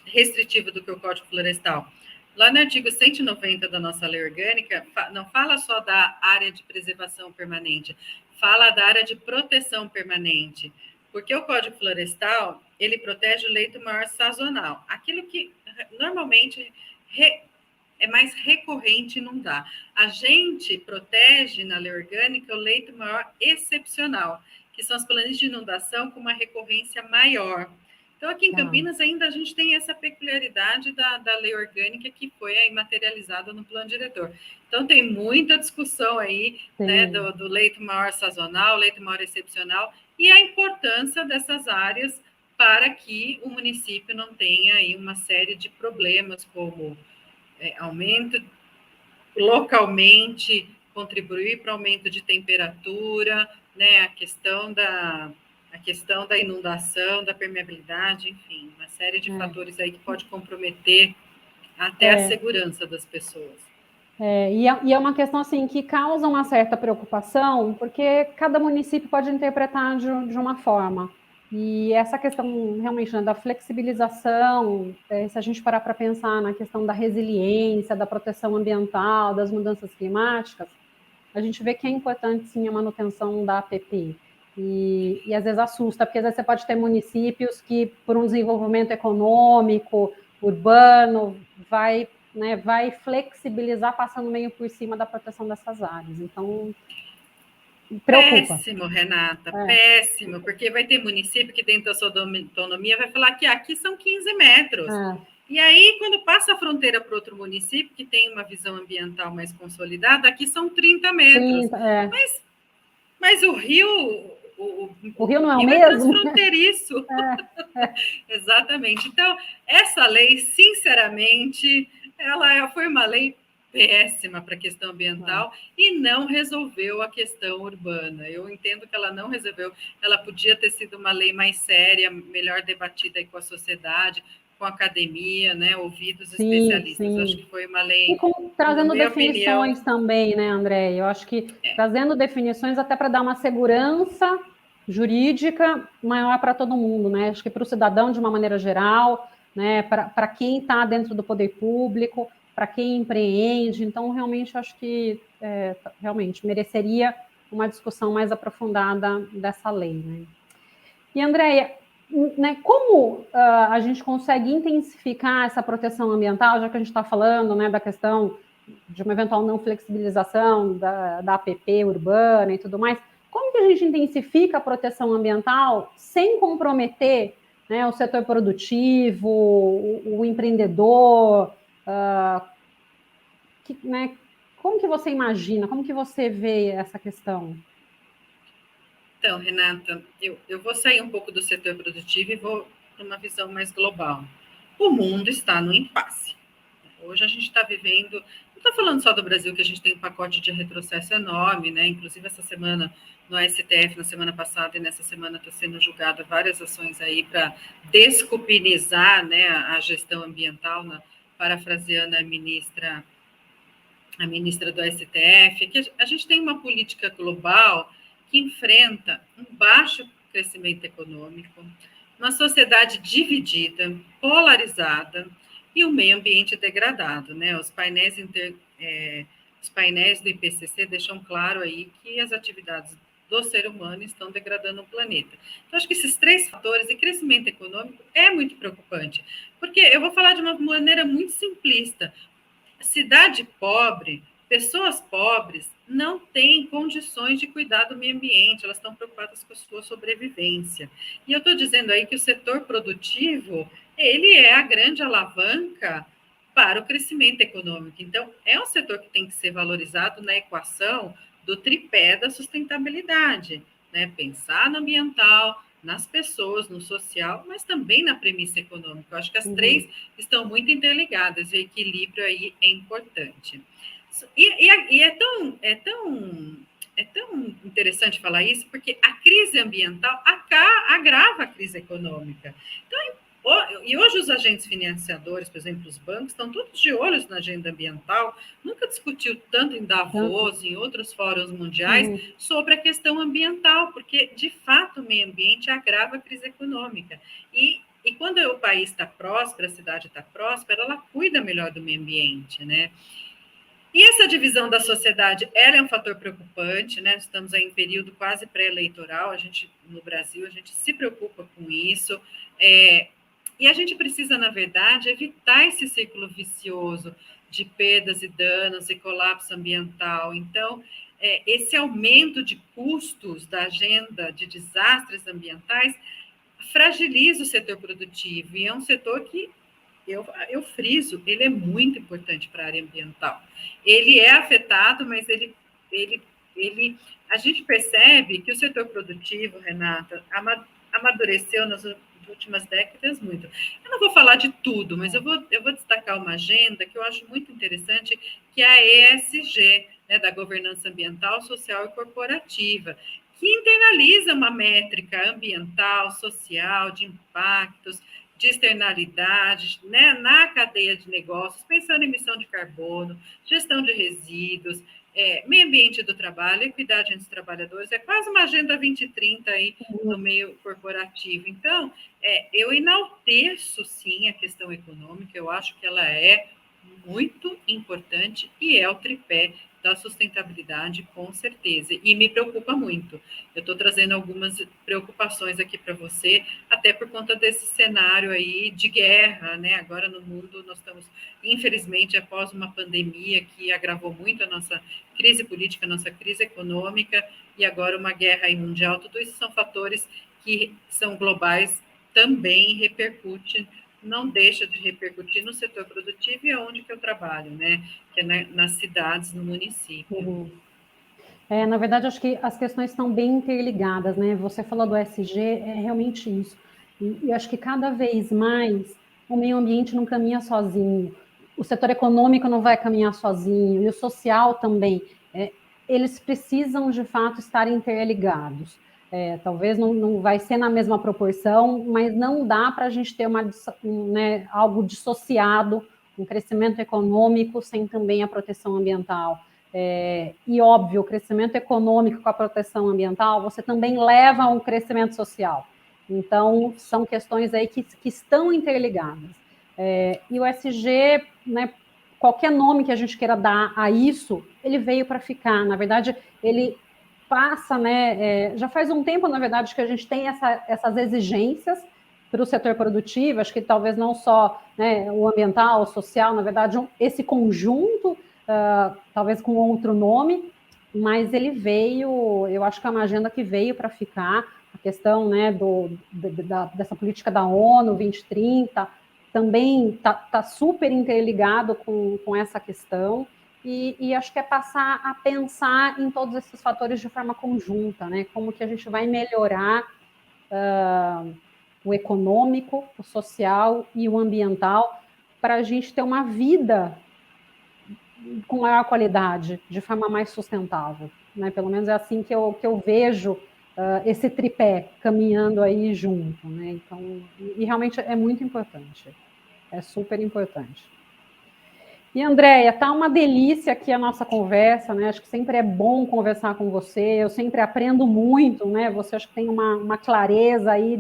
restritiva do que o Código Florestal. Lá no artigo 190 da nossa lei orgânica, não fala só da área de preservação permanente, fala da área de proteção permanente, porque o Código Florestal, ele protege o leito maior sazonal, aquilo que normalmente é mais recorrente e não dá. A gente protege na lei orgânica o leito maior excepcional, que são as planícies de inundação com uma recorrência maior. Então, aqui em Campinas, ainda a gente tem essa peculiaridade da lei orgânica que foi aí materializada no plano diretor. Então, tem muita discussão aí, né, do leito maior sazonal, leito maior excepcional, e a importância dessas áreas para que o município não tenha aí uma série de problemas, como aumento localmente, contribuir para o aumento de temperatura, né, a questão da inundação, da permeabilidade, enfim, uma série de fatores aí que pode comprometer até a segurança das pessoas. E é uma questão assim que causa uma certa preocupação, porque cada município pode interpretar de uma forma. E essa questão realmente, né, da flexibilização, se a gente parar para pensar na questão da resiliência, da proteção ambiental, das mudanças climáticas, a gente vê que é importante sim a manutenção da APP. E às vezes assusta, porque às vezes você pode ter municípios que, por um desenvolvimento econômico, urbano, vai flexibilizar passando meio por cima da proteção dessas áreas. Então, preocupa. Péssimo, Renata, péssimo, porque vai ter município que dentro da sua autonomia vai falar que aqui são 15 metros. E aí, quando passa a fronteira para outro município, que tem uma visão ambiental mais consolidada, aqui são 30 metros. Mas o rio... O rio não é o mesmo? É transfronteiriço. Exatamente. Então, essa lei, sinceramente, ela foi uma lei péssima para a questão ambiental e não resolveu a questão urbana. Eu entendo que ela não resolveu. Ela podia ter sido uma lei mais séria, melhor debatida aí com a sociedade, com a academia, né, ouvidos especialistas. Sim. Acho que foi uma lei... E trazendo definições também, né, André? Eu acho que trazendo definições até para dar uma segurança jurídica maior para todo mundo, né? Acho que para o cidadão de uma maneira geral, né, para quem está dentro do poder público, para quem empreende. Então, realmente, acho que realmente mereceria uma discussão mais aprofundada dessa lei, né? E, Andréia, né, como a gente consegue intensificar essa proteção ambiental, já que a gente está falando, né, da questão de uma eventual não flexibilização da APP urbana e tudo mais, como que a gente intensifica a proteção ambiental sem comprometer, né, o setor produtivo, o empreendedor, né, como que você imagina, como que você vê essa questão? Então, Renata, eu vou sair um pouco do setor produtivo e vou para uma visão mais global. O mundo está no impasse. Hoje a gente está vivendo estou falando só do Brasil, que a gente tem um pacote de retrocesso enorme, né? Inclusive essa semana no STF, na semana passada e nessa semana está sendo julgada várias ações aí para descupinizar, né, a gestão ambiental, parafraseando a ministra do STF, que a gente tem uma política global que enfrenta um baixo crescimento econômico, uma sociedade dividida, polarizada e um meio ambiente degradado, né? Os painéis do IPCC deixam claro aí que as atividades do ser humano estão degradando o planeta. Então, acho que esses três fatores e crescimento econômico é muito preocupante, porque eu vou falar de uma maneira muito simplista. Cidade pobre, pessoas pobres não têm condições de cuidar do meio ambiente, elas estão preocupadas com a sua sobrevivência. E eu estou dizendo aí que o setor produtivo, ele é a grande alavanca para o crescimento econômico. Então, é um setor que tem que ser valorizado na equação do tripé da sustentabilidade, né? Pensar no ambiental, nas pessoas, no social, mas também na premissa econômica. Eu acho que as três estão muito interligadas e o equilíbrio aí é importante. E é tão interessante falar isso, porque a crise ambiental agrava a crise econômica. Então, e hoje os agentes financiadores, por exemplo, os bancos, estão todos de olhos na agenda ambiental, nunca discutiu tanto em Davos, em outros fóruns mundiais, sobre a questão ambiental, porque, de fato, o meio ambiente agrava a crise econômica. E quando o país está próspero, a cidade está próspera, ela cuida melhor do meio ambiente, né? E essa divisão da sociedade, ela é um fator preocupante, né? Estamos aí em período quase pré-eleitoral, no Brasil, a gente se preocupa com isso, e a gente precisa, na verdade, evitar esse ciclo vicioso de perdas e danos e colapso ambiental. Então, esse aumento de custos da agenda de desastres ambientais fragiliza o setor produtivo, e é um setor que eu friso, ele é muito importante para a área ambiental. Ele é afetado, mas a gente percebe que o setor produtivo, Renata, amadureceu nas últimas décadas muito. Eu não vou falar de tudo, mas eu vou destacar uma agenda que eu acho muito interessante, que é a ESG, né, da governança ambiental, social e corporativa, que internaliza uma métrica ambiental, social, de impactos, de externalidades, né, na cadeia de negócios, pensando em emissão de carbono, gestão de resíduos, meio ambiente do trabalho, equidade entre os trabalhadores, é quase uma agenda 2030 aí no meio corporativo. Então, eu enalteço, sim, a questão econômica, eu acho que ela é muito importante e é o tripé da sustentabilidade, com certeza, e me preocupa muito. Eu estou trazendo algumas preocupações aqui para você, até por conta desse cenário aí de guerra, né? Agora no mundo nós estamos, infelizmente, após uma pandemia que agravou muito a nossa crise política, a nossa crise econômica, e agora uma guerra aí mundial. Tudo isso são fatores que são globais, também repercute, não deixa de repercutir no setor produtivo e é onde que eu trabalho, né? Que é nas cidades, no município. Na verdade, acho que as questões estão bem interligadas, né? Você falou do SG, é realmente isso. E acho que cada vez mais o meio ambiente não caminha sozinho, o setor econômico não vai caminhar sozinho, e o social também. Eles precisam, de fato, estar interligados. Talvez não vai ser na mesma proporção, mas não dá para a gente ter algo dissociado, um crescimento econômico sem também a proteção ambiental. E, óbvio, o crescimento econômico com a proteção ambiental, você também leva a um crescimento social. Então, são questões aí que estão interligadas. E o SG, né, qualquer nome que a gente queira dar a isso, ele veio para ficar. Na verdade, ele passa, né, já faz um tempo, na verdade, que a gente tem essas exigências para o setor produtivo, acho que talvez não só, né, o ambiental, o social, na verdade, esse conjunto, talvez com outro nome, mas ele veio, eu acho que é uma agenda que veio para ficar, a questão, né, dessa política da ONU 2030, também está super interligado com essa questão, e acho que é passar a pensar em todos esses fatores de forma conjunta, né, como que a gente vai melhorar o econômico, o social e o ambiental, para a gente ter uma vida com maior qualidade, de forma mais sustentável, né? Pelo menos é assim que eu vejo esse tripé caminhando aí junto, né? Então, e realmente é muito importante, é super importante. E, Andréia, tá uma delícia aqui a nossa conversa, né? Acho que sempre é bom conversar com você, eu sempre aprendo muito, né? Você acho que tem uma clareza aí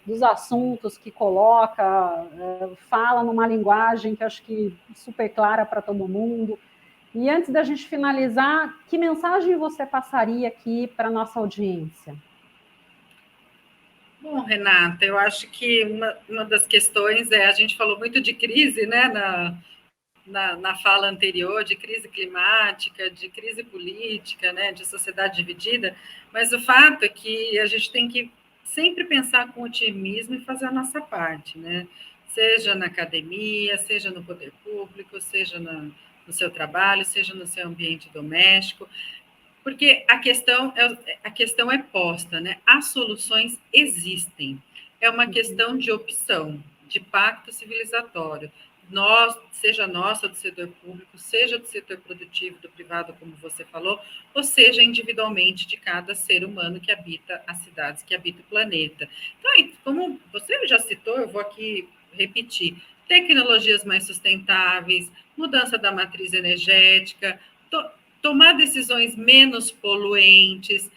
dos assuntos que coloca, fala numa linguagem que acho que é super clara para todo mundo. E antes da gente finalizar, que mensagem você passaria aqui para a nossa audiência? Bom, Renata, eu acho que uma das questões a gente falou muito de crise, né, na fala anterior, de crise climática, de crise política, né, de sociedade dividida, mas o fato é que a gente tem que sempre pensar com otimismo e fazer a nossa parte, né? Seja na academia, seja no poder público, seja no seu trabalho, seja no seu ambiente doméstico, porque a questão é posta, né? As soluções existem. É uma questão de opção, de pacto civilizatório. Nós, seja nossa do setor público, seja do setor produtivo, do privado, como você falou, ou seja individualmente de cada ser humano que habita as cidades, que habita o planeta. Então, como você já citou, eu vou aqui repetir: tecnologias mais sustentáveis, mudança da matriz energética, tomar decisões menos poluentes,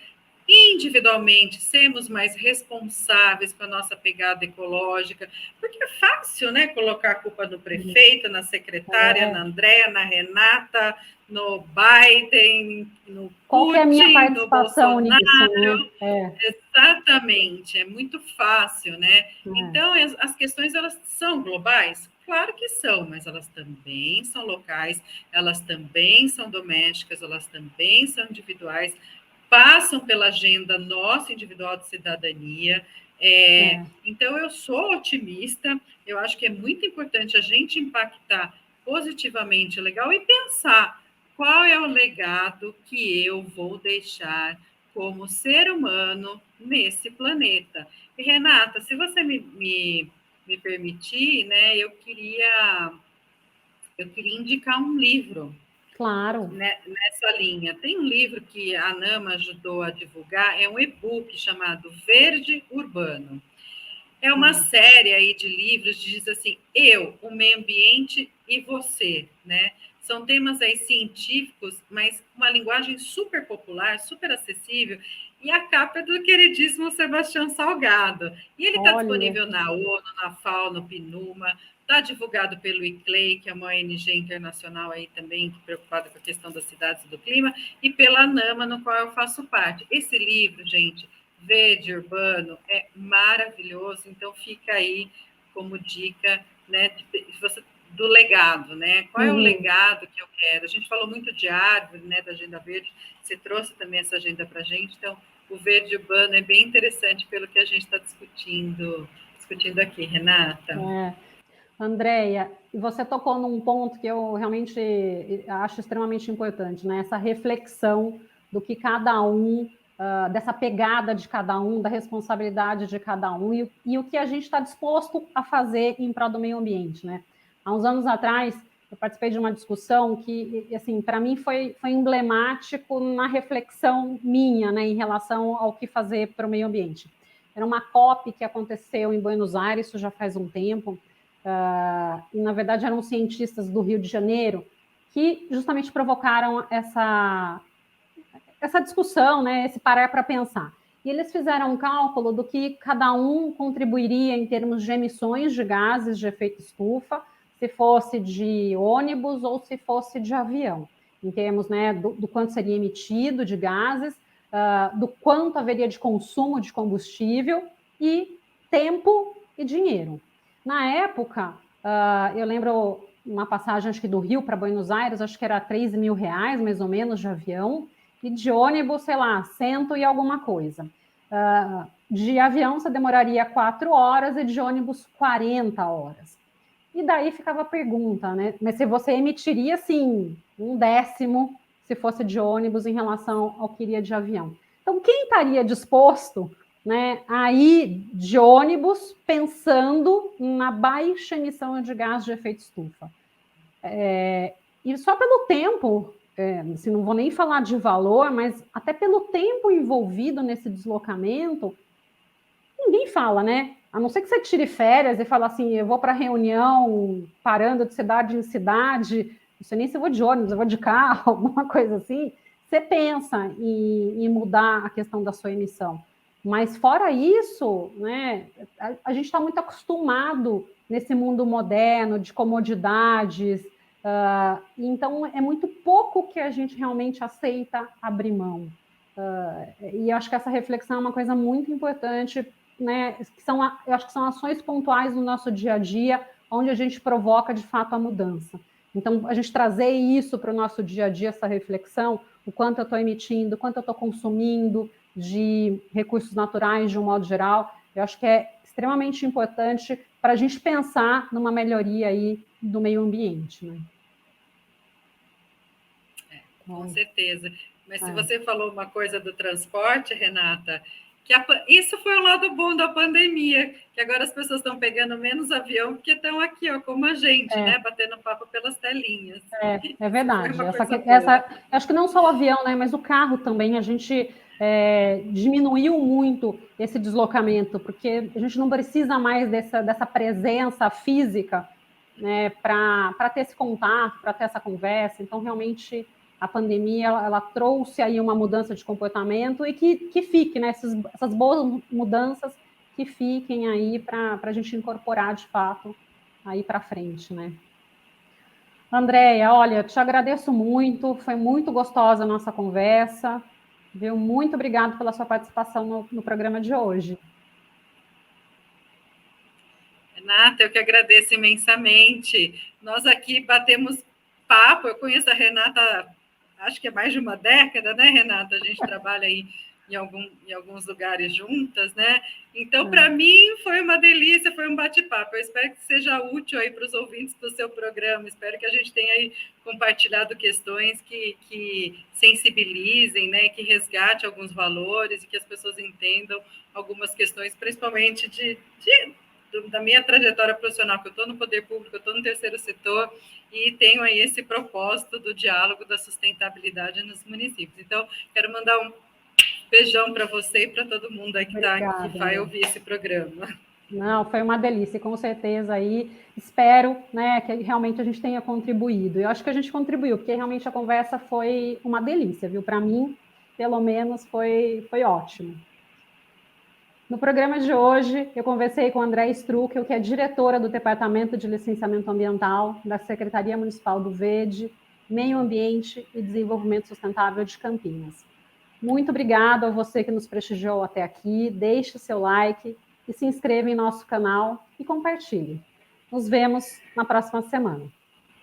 individualmente sermos mais responsáveis com a nossa pegada ecológica, porque é fácil, né, colocar a culpa no prefeito, na secretária, na Andréa, na Renata, no Biden, no Qual que é a minha Putin, no participação Bolsonaro. nisso, né? Exatamente, é muito fácil, né? Então, as questões, elas são globais? Claro que são, mas elas também são locais, elas também são domésticas, elas também são individuais, passam pela agenda nossa individual de cidadania. Então, eu sou otimista, eu acho que é muito importante a gente impactar positivamente, legal, e pensar qual é o legado que eu vou deixar como ser humano nesse planeta. E, Renata, se você me permitir, né, eu queria indicar um livro. Claro. Nessa linha. Tem um livro que a Nama ajudou a divulgar, é um e-book chamado Verde Urbano. É uma série aí de livros que diz assim, eu, o meio ambiente e você, né? São temas aí científicos, mas com uma linguagem super popular, super acessível, e a capa é do queridíssimo Sebastião Salgado. E ele está disponível na ONU, na FAO, no PNUMA, está divulgado pelo ICLEI, que é uma ONG internacional aí também, preocupada com a questão das cidades e do clima, e pela NAMA, no qual eu faço parte. Esse livro, gente, Verde Urbano, é maravilhoso, então fica aí como dica, né, do legado, né? Qual é o legado que eu quero? A gente falou muito de árvore, né, da Agenda Verde, você trouxe também essa agenda para a gente, então o Verde Urbano é bem interessante pelo que a gente está discutindo aqui, Renata. Andréia, você tocou num ponto que eu realmente acho extremamente importante, né? Essa reflexão do que cada um, dessa pegada de cada um, da responsabilidade de cada um e o que a gente está disposto a fazer em prol do meio ambiente, né? Há uns anos atrás, eu participei de uma discussão que, assim, para mim foi emblemático na reflexão minha, né, em relação ao que fazer para o meio ambiente. Era uma COP que aconteceu em Buenos Aires, isso já faz um tempo, e na verdade eram cientistas do Rio de Janeiro que justamente provocaram essa discussão, né, esse parar para pensar. E eles fizeram um cálculo do que cada um contribuiria em termos de emissões de gases de efeito estufa, se fosse de ônibus ou se fosse de avião, em termos, né, do quanto seria emitido de gases, do quanto haveria de consumo de combustível e tempo e dinheiro. Na época, eu lembro uma passagem, acho que do Rio para Buenos Aires, acho que era R$3.000, mais ou menos, de avião, e de ônibus, sei lá, 100 e alguma coisa. De avião, você demoraria 4 horas e de ônibus 40 horas. E daí ficava a pergunta, né? Mas se você emitiria, assim, 1/10 se fosse de ônibus em relação ao que iria de avião. Então, quem estaria disposto, né, a ir de ônibus pensando na baixa emissão de gás de efeito estufa? E só pelo tempo, assim, não vou nem falar de valor, mas até pelo tempo envolvido nesse deslocamento, ninguém fala, né? A não ser que você tire férias e fale assim, eu vou para reunião parando de cidade em cidade, não sei nem se eu vou de ônibus, eu vou de carro, alguma coisa assim, você pensa em mudar a questão da sua emissão. Mas fora isso, né, a gente está muito acostumado nesse mundo moderno de comodidades, então é muito pouco que a gente realmente aceita abrir mão. E eu acho que essa reflexão é uma coisa muito importante, né? Eu acho que são ações pontuais no nosso dia a dia, onde a gente provoca de fato a mudança. Então, a gente trazer isso para o nosso dia a dia, essa reflexão, o quanto eu estou emitindo, o quanto eu estou consumindo de recursos naturais de um modo geral, eu acho que é extremamente importante para a gente pensar numa melhoria aí do meio ambiente, né? Com certeza. Mas se você falou uma coisa do transporte, Renata, isso foi o lado bom da pandemia, que agora as pessoas estão pegando menos avião porque estão aqui, ó, como a gente, né, batendo papo pelas telinhas. É verdade. Essa, acho que não só o avião, né, mas o carro também, a gente diminuiu muito esse deslocamento, porque a gente não precisa mais dessa presença física, né, para ter esse contato, para ter essa conversa. Então, realmente, a pandemia ela trouxe aí uma mudança de comportamento e que fique, né, essas boas mudanças que fiquem aí para a gente incorporar de fato aí para frente, né? Andréia, olha, te agradeço muito, foi muito gostosa a nossa conversa, viu? Muito obrigada pela sua participação no programa de hoje. Renata, eu que agradeço imensamente. Nós aqui batemos papo, eu conheço a Renata, acho que é mais de uma década, né, Renata? A gente trabalha aí em alguns lugares juntas, né? Então, para mim, foi uma delícia, foi um bate-papo. Eu espero que seja útil aí para os ouvintes do seu programa. Espero que a gente tenha aí compartilhado questões que sensibilizem, né? Que resgate alguns valores e que as pessoas entendam algumas questões, principalmente da minha trajetória profissional, que eu estou no poder público, eu estou no terceiro setor e tenho aí esse propósito do diálogo da sustentabilidade nos municípios. Então, quero mandar um beijão para você e para todo mundo aí que vai ouvir esse programa. Não, foi uma delícia, com certeza aí. Espero, né, que realmente a gente tenha contribuído. Eu acho que a gente contribuiu, porque realmente a conversa foi uma delícia, viu? Para mim, pelo menos, foi ótimo. No programa de hoje, eu conversei com a Andréa Struckel, que é diretora do Departamento de Licenciamento Ambiental da Secretaria Municipal do Verde, Meio Ambiente e Desenvolvimento Sustentável de Campinas. Muito obrigada a você que nos prestigiou até aqui. Deixe o seu like e se inscreva em nosso canal e compartilhe. Nos vemos na próxima semana.